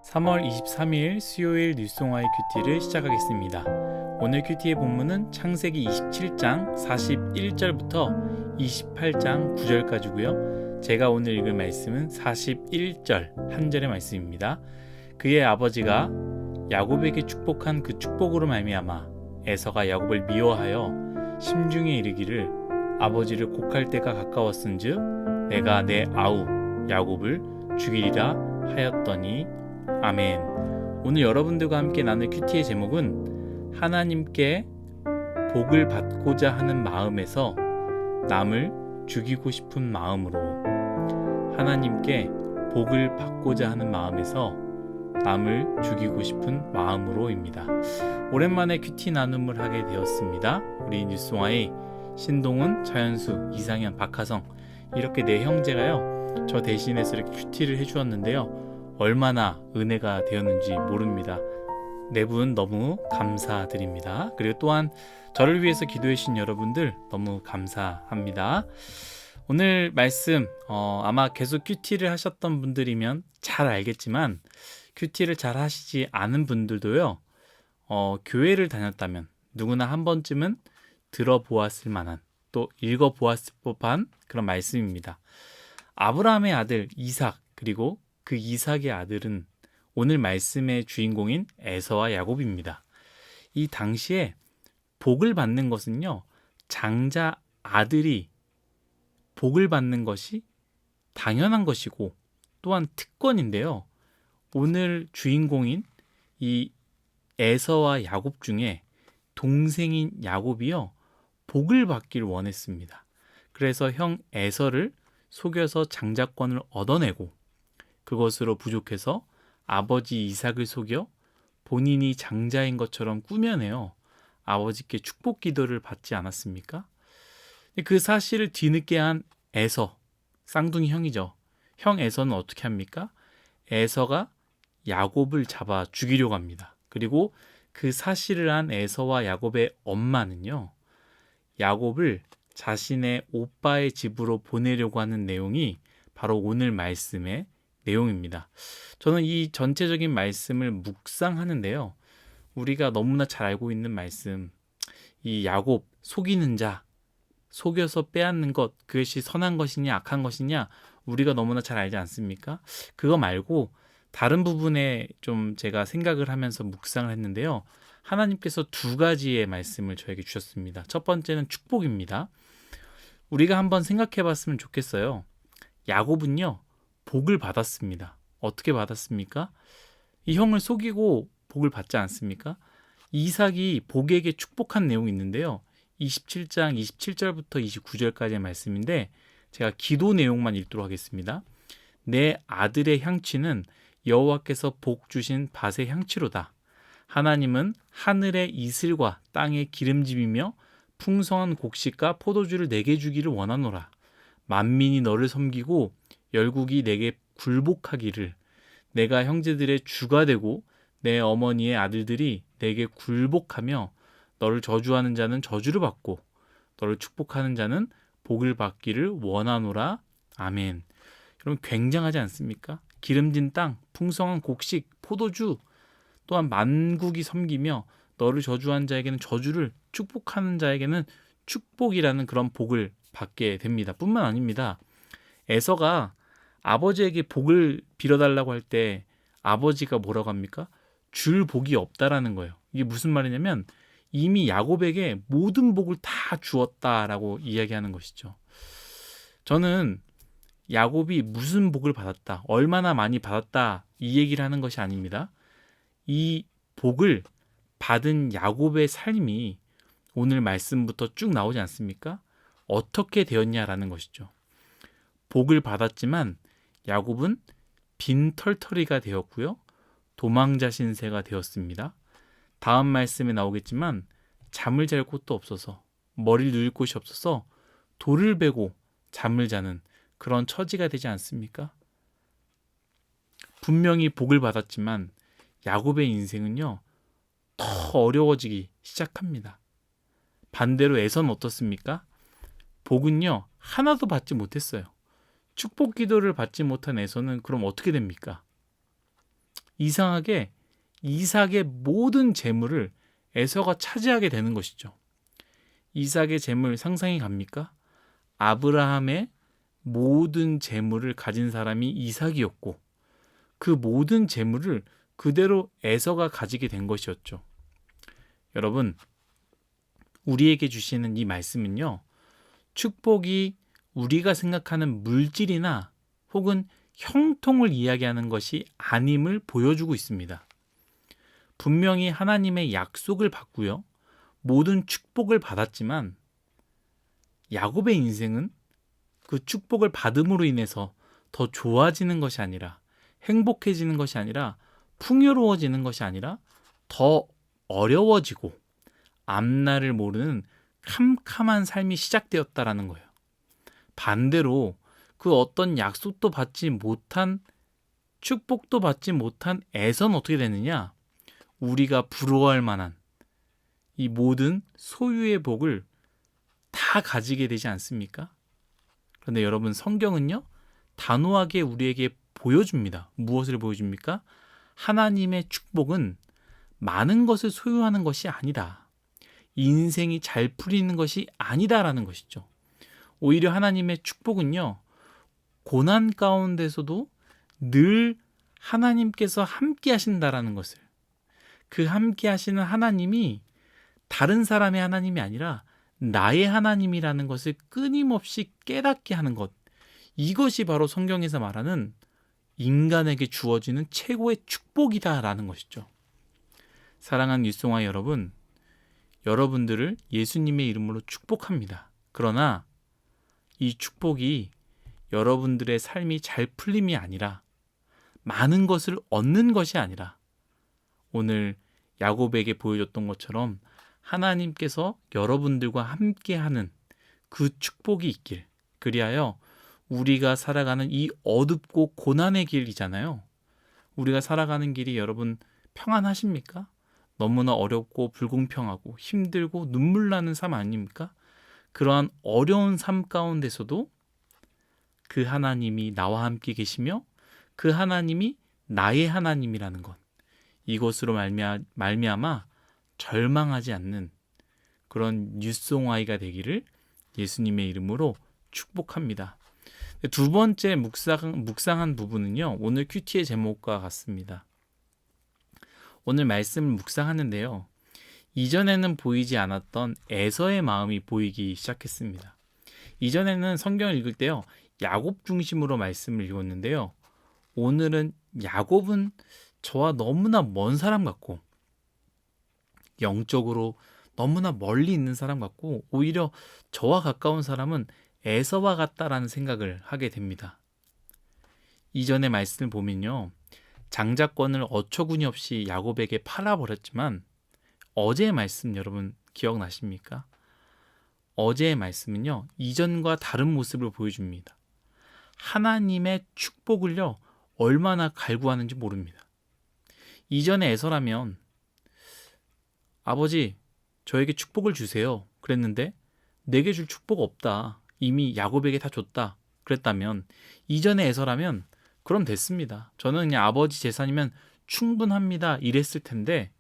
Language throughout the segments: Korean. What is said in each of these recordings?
3월 23일 수요일 뉴송아의 큐티를 시작하겠습니다. 오늘 큐티의 본문은 창세기 27장 41절부터 28장 9절까지고요. 제가 오늘 읽을 말씀은 41절 한 절의 말씀입니다. 그의 아버지가 야곱에게 축복한 그 축복으로 말미암아 에서가 야곱을 미워하여 심중에 이르기를 아버지를 곡할 때가 가까웠은즉 내가 내 아우 야곱을 죽이리라 하였더니 아멘. 오늘 여러분들과 함께 나눌 큐티의 제목은 하나님께 복을 받고자 하는 마음에서 남을 죽이고 싶은 마음으로, 하나님께 복을 받고자 하는 마음에서 남을 죽이고 싶은 마음으로입니다. 오랜만에 큐티 나눔을 하게 되었습니다. 우리 뉴스와의 신동훈, 자연수, 이상현, 박하성 이렇게 네 형제가요, 저 대신해서 이렇게 큐티를 해주었는데요. 얼마나 은혜가 되었는지 모릅니다. 네 분 너무 감사드립니다. 그리고 또한 저를 위해서 기도해 주신 여러분들 너무 감사합니다. 오늘 말씀 아마 계속 큐티를 하셨던 분들이면 잘 알겠지만 큐티를 잘 하시지 않은 분들도요, 교회를 다녔다면 누구나 한 번쯤은 들어보았을 만한, 또 읽어보았을 법한 그런 말씀입니다. 아브라함의 아들 이삭, 그리고 그 이삭의 아들은 오늘 말씀의 주인공인 에서와 야곱입니다. 이 당시에 복을 받는 것은요, 장자 아들이 복을 받는 것이 당연한 것이고 또한 특권인데요. 오늘 주인공인 이 에서와 야곱 중에 동생인 야곱이요, 복을 받기를 원했습니다. 그래서 형 에서를 속여서 장자권을 얻어내고 그것으로 부족해서 아버지 이삭을 속여 본인이 장자인 것처럼 꾸며내어 아버지께 축복 기도를 받지 않았습니까? 그 사실을 뒤늦게 한 에서, 쌍둥이 형이죠. 형 에서는 어떻게 합니까? 에서가 야곱을 잡아 죽이려고 합니다. 그리고 그 사실을 한 에서와 야곱의 엄마는요, 야곱을 자신의 오빠의 집으로 보내려고 하는 내용이 바로 오늘 말씀의 내용입니다. 저는 이 전체적인 말씀을 묵상하는데요, 우리가 너무나 잘 알고 있는 말씀, 이 야곱 속이는 자, 속여서 빼앗는 것, 그것이 선한 것이냐 악한 것이냐 우리가 너무나 잘 알지 않습니까? 그거 말고 다른 부분에 좀 제가 생각을 하면서 묵상을 했는데요, 하나님께서 두 가지의 말씀을 저에게 주셨습니다. 첫 번째는 축복입니다. 우리가 한번 생각해 봤으면 좋겠어요. 야곱은요, 복을 받았습니다. 어떻게 받았습니까? 이 형을 속이고 복을 받지 않습니까? 이삭이 복에게 축복한 내용이 있는데요, 27장 27절부터 29절까지의 말씀인데 제가 기도 내용만 읽도록 하겠습니다. 내 아들의 향취는 여호와께서 복 주신 밭의 향취로다. 하나님은 하늘의 이슬과 땅의 기름짐이며 풍성한 곡식과 포도주를 내게 주기를 원하노라. 만민이 너를 섬기고 열국이 내게 굴복하기를. 내가 형제들의 주가 되고 내 어머니의 아들들이 내게 굴복하며 너를 저주하는 자는 저주를 받고 너를 축복하는 자는 복을 받기를 원하노라. 아멘. 여러분, 굉장하지 않습니까? 기름진 땅, 풍성한 곡식, 포도주, 또한 만국이 섬기며 너를 저주한 자에게는 저주를, 축복하는 자에게는 축복이라는 그런 복을 받게 됩니다. 뿐만 아닙니다. 에서가 아버지에게 복을 빌어달라고 할 때 아버지가 뭐라고 합니까? 줄 복이 없다라는 거예요. 이게 무슨 말이냐면 이미 야곱에게 모든 복을 다 주었다라고 이야기하는 것이죠. 저는 야곱이 무슨 복을 받았다, 얼마나 많이 받았다 이 얘기를 하는 것이 아닙니다. 이 복을 받은 야곱의 삶이 오늘 말씀부터 쭉 나오지 않습니까? 어떻게 되었냐라는 것이죠. 복을 받았지만 야곱은 빈털터리가 되었고요, 도망자 신세가 되었습니다. 다음 말씀에 나오겠지만 잠을 잘 곳도 없어서, 머리를 누일 곳이 없어서 돌을 베고 잠을 자는 그런 처지가 되지 않습니까? 분명히 복을 받았지만 야곱의 인생은요, 더 어려워지기 시작합니다. 반대로 에서는 어떻습니까? 복은요, 하나도 받지 못했어요. 축복 기도를 받지 못한 에서는 그럼 어떻게 됩니까? 이상하게 이삭의 모든 재물을 에서가 차지하게 되는 것이죠. 이삭의 재물 상상이 갑니까? 아브라함의 모든 재물을 가진 사람이 이삭이었고 그 모든 재물을 그대로 에서가 가지게 된 것이었죠. 여러분, 우리에게 주시는 이 말씀은요, 축복이 우리가 생각하는 물질이나 혹은 형통을 이야기하는 것이 아님을 보여주고 있습니다. 분명히 하나님의 약속을 받고요, 모든 축복을 받았지만 야곱의 인생은 그 축복을 받음으로 인해서 더 좋아지는 것이 아니라, 행복해지는 것이 아니라, 풍요로워지는 것이 아니라 더 어려워지고 앞날을 모르는 캄캄한 삶이 시작되었다라는 거예요. 반대로 그 어떤 약속도 받지 못한, 축복도 받지 못한 에서는 어떻게 되느냐? 우리가 부러워할 만한 이 모든 소유의 복을 다 가지게 되지 않습니까? 그런데 여러분, 성경은요, 단호하게 우리에게 보여줍니다. 무엇을 보여줍니까? 하나님의 축복은 많은 것을 소유하는 것이 아니다. 인생이 잘 풀리는 것이 아니다라는 것이죠. 오히려 하나님의 축복은요, 고난 가운데서도 늘 하나님께서 함께 하신다라는 것을, 그 함께 하시는 하나님이 다른 사람의 하나님이 아니라 나의 하나님이라는 것을 끊임없이 깨닫게 하는 것, 이것이 바로 성경에서 말하는 인간에게 주어지는 최고의 축복이다라는 것이죠. 사랑하는 뉴송아 여러분, 여러분들을 예수님의 이름으로 축복합니다. 그러나 이 축복이 여러분들의 삶이 잘 풀림이 아니라, 많은 것을 얻는 것이 아니라, 오늘 야곱에게 보여줬던 것처럼 하나님께서 여러분들과 함께하는 그 축복이 있길, 그리하여 우리가 살아가는 이 어둡고 고난의 길이잖아요. 우리가 살아가는 길이 여러분 평안하십니까? 너무나 어렵고 불공평하고 힘들고 눈물 나는 삶 아닙니까? 그러한 어려운 삶 가운데서도 그 하나님이 나와 함께 계시며 그 하나님이 나의 하나님이라는 것, 이것으로 말미암아 절망하지 않는 그런 뉴송아이가 되기를 예수님의 이름으로 축복합니다. 두 번째 묵상한 부분은요, 오늘 큐티의 제목과 같습니다. 오늘 말씀을 묵상하는데요, 이전에는 보이지 않았던 에서의 마음이 보이기 시작했습니다. 이전에는 성경을 읽을 때요, 야곱 중심으로 말씀을 읽었는데요, 오늘은 야곱은 저와 너무나 먼 사람 같고 영적으로 너무나 멀리 있는 사람 같고 오히려 저와 가까운 사람은 에서와 같다라는 생각을 하게 됩니다. 이전의 말씀을 보면요, 장자권을 어처구니 없이 야곱에게 팔아버렸지만 어제의 말씀 여러분 기억나십니까? 어제의 말씀은요, 이전과 다른 모습을 보여줍니다. 하나님의 축복을요, 얼마나 갈구하는지 모릅니다. 이전에 에서라면 아버지, 저에게 축복을 주세요 그랬는데 내게 줄 축복 없다, 이미 야곱에게 다 줬다 그랬다면, 이전에 에서라면 그럼 됐습니다, 저는 그냥 아버지 재산이면 충분합니다 이랬을 텐데,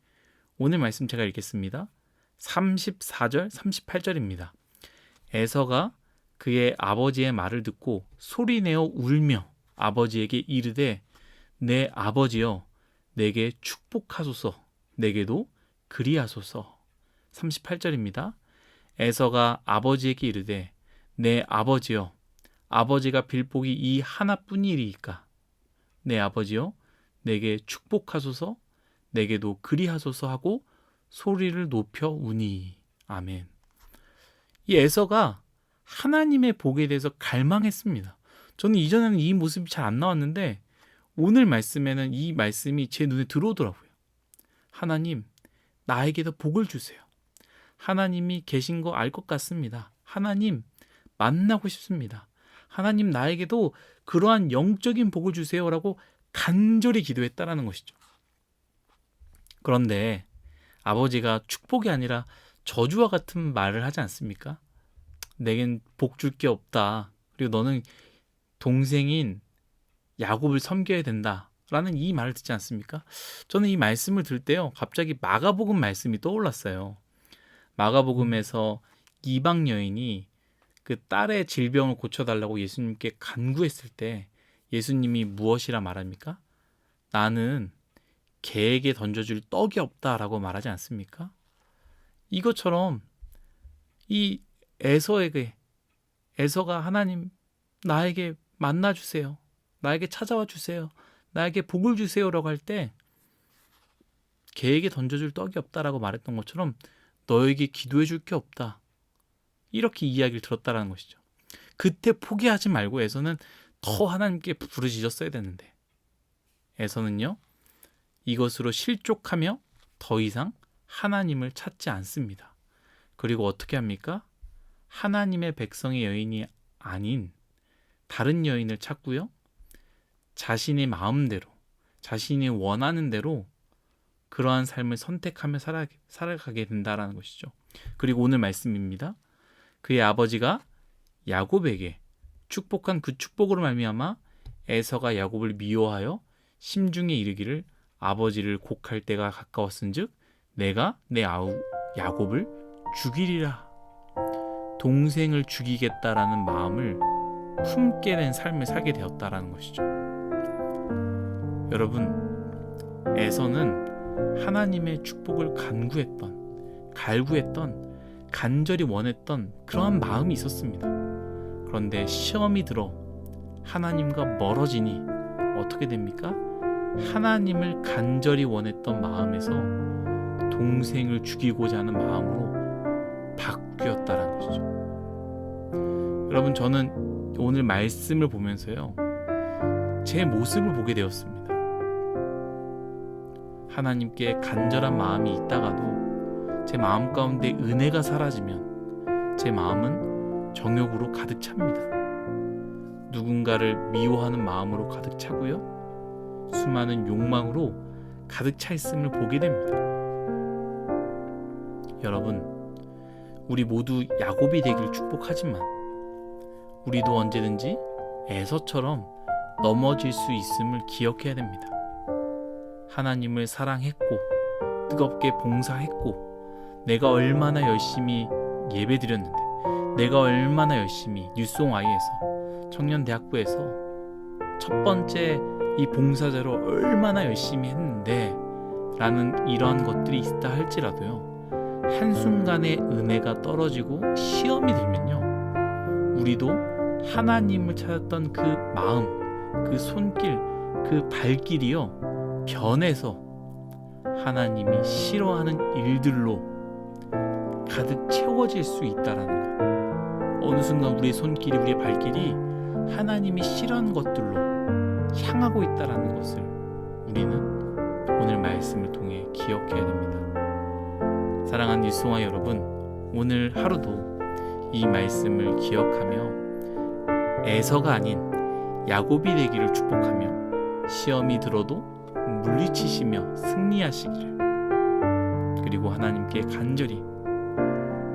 오늘 말씀 제가 읽겠습니다. 34절 38절입니다. 에서가 그의 아버지의 말을 듣고 소리내어 울며 아버지에게 이르되 내 아버지여 내게 축복하소서, 내게도 그리하소서. 38절입니다. 에서가 아버지에게 이르되 내 아버지여, 아버지가 빌복이 이 하나뿐이리이까, 내 아버지여 내게 축복하소서, 내게도 그리하소서 하고 소리를 높여 우니. 아멘. 이 에서가 하나님의 복에 대해서 갈망했습니다. 저는 이전에는 이 모습이 잘 안 나왔는데 오늘 말씀에는 이 말씀이 제 눈에 들어오더라고요. 하나님, 나에게도 복을 주세요. 하나님이 계신 거 알 것 같습니다. 하나님, 만나고 싶습니다. 하나님, 나에게도 그러한 영적인 복을 주세요라고 간절히 기도했다라는 것이죠. 그런데 아버지가 축복이 아니라 저주와 같은 말을 하지 않습니까? 내겐 복 줄 게 없다, 그리고 너는 동생인 야곱을 섬겨야 된다 라는 이 말을 듣지 않습니까? 저는 이 말씀을 들 때요, 갑자기 마가복음 말씀이 떠올랐어요. 마가복음에서 이방 여인이 그 딸의 질병을 고쳐달라고 예수님께 간구했을 때 예수님이 무엇이라 말합니까? 나는 개에게 던져줄 떡이 없다라고 말하지 않습니까? 이것처럼 이 에서가 하나님 나에게 만나주세요, 나에게 찾아와 주세요, 나에게 복을 주세요라고 할 때 개에게 던져줄 떡이 없다라고 말했던 것처럼 너에게 기도해 줄 게 없다, 이렇게 이야기를 들었다라는 것이죠. 그때 포기하지 말고 에서는 더 하나님께 부르짖었어야 되는데 에서는요, 이것으로 실족하며 더 이상 하나님을 찾지 않습니다. 그리고 어떻게 합니까? 하나님의 백성의 여인이 아닌 다른 여인을 찾고요, 자신의 마음대로, 자신이 원하는 대로 그러한 삶을 선택하며 살아가게 된다라는 것이죠. 그리고 오늘 말씀입니다. 그의 아버지가 야곱에게 축복한 그 축복으로 말미암아 에서가 야곱을 미워하여 심중에 이르기를 아버지를 곡할 때가 가까웠은즉 내가 내 아우 야곱을 죽이리라. 동생을 죽이겠다라는 마음을 품게 된 삶을 살게 되었다라는 것이죠. 여러분, 에서는 하나님의 축복을 갈구했던, 간절히 원했던 그러한 마음이 있었습니다. 그런데 시험이 들어 하나님과 멀어지니 어떻게 됩니까? 하나님을 간절히 원했던 마음에서 동생을 죽이고자 하는 마음으로 바뀌었다라는 것이죠. 여러분, 저는 오늘 말씀을 보면서요, 제 모습을 보게 되었습니다. 하나님께 간절한 마음이 있다가도 제 마음 가운데 은혜가 사라지면 제 마음은 정욕으로 가득 찹니다. 누군가를 미워하는 마음으로 가득 차고요, 수많은 욕망으로 가득 차 있음을 보게 됩니다. 여러분, 우리 모두 야곱이 되길 축복하지만 우리도 언제든지 에서처럼 넘어질 수 있음을 기억해야 됩니다. 하나님을 사랑했고 뜨겁게 봉사했고 내가 얼마나 열심히 예배드렸는데, 내가 얼마나 열심히 뉴송아이에서 청년대학부에서 첫 번째 이 봉사자로 얼마나 열심히 했는데 라는 이러한 것들이 있다 할지라도요, 한순간에 은혜가 떨어지고 시험이 들면요, 우리도 하나님을 찾았던 그 마음, 그 손길, 그 발길이요, 변해서 하나님이 싫어하는 일들로 가득 채워질 수 있다라는 것. 어느 순간 우리의 손길이, 우리의 발길이 하나님이 싫어하는 것들로 향하고 있다라는 것을 우리는 오늘 말씀을 통해 기억해야 됩니다. 사랑하는 뉴송아 여러분, 오늘 하루도 이 말씀을 기억하며 에서가 아닌 야곱이 되기를 축복하며 시험이 들어도 물리치시며 승리하시기를, 그리고 하나님께 간절히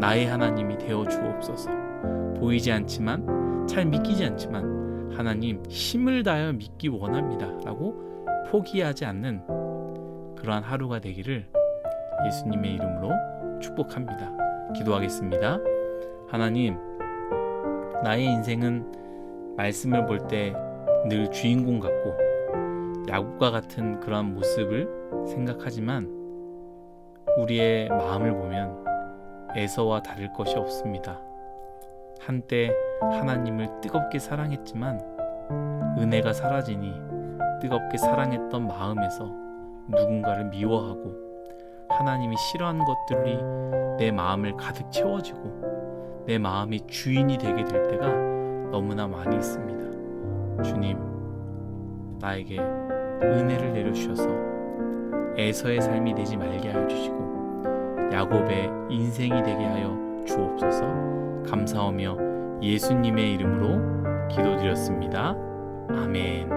나의 하나님이 되어 주옵소서. 보이지 않지만, 잘 믿기지 않지만 하나님 힘을 다하여 믿기 원합니다 라고 포기하지 않는 그러한 하루가 되기를 예수님의 이름으로 축복합니다. 기도하겠습니다. 하나님, 나의 인생은 말씀을 볼 때 늘 주인공 같고 야곱과 같은 그러한 모습을 생각하지만 우리의 마음을 보면 에서와 다를 것이 없습니다. 한때 하나님을 뜨겁게 사랑했지만 은혜가 사라지니 뜨겁게 사랑했던 마음에서 누군가를 미워하고 하나님이 싫어하는 것들이 내 마음을 가득 채워지고 내 마음이 주인이 되게 될 때가 너무나 많이 있습니다. 주님, 나에게 은혜를 내려주셔서 에서의 삶이 되지 말게 하여 주시고 야곱의 인생이 되게 하여 주옵소서. 감사하며 예수님의 이름으로 기도드렸습니다. 아멘.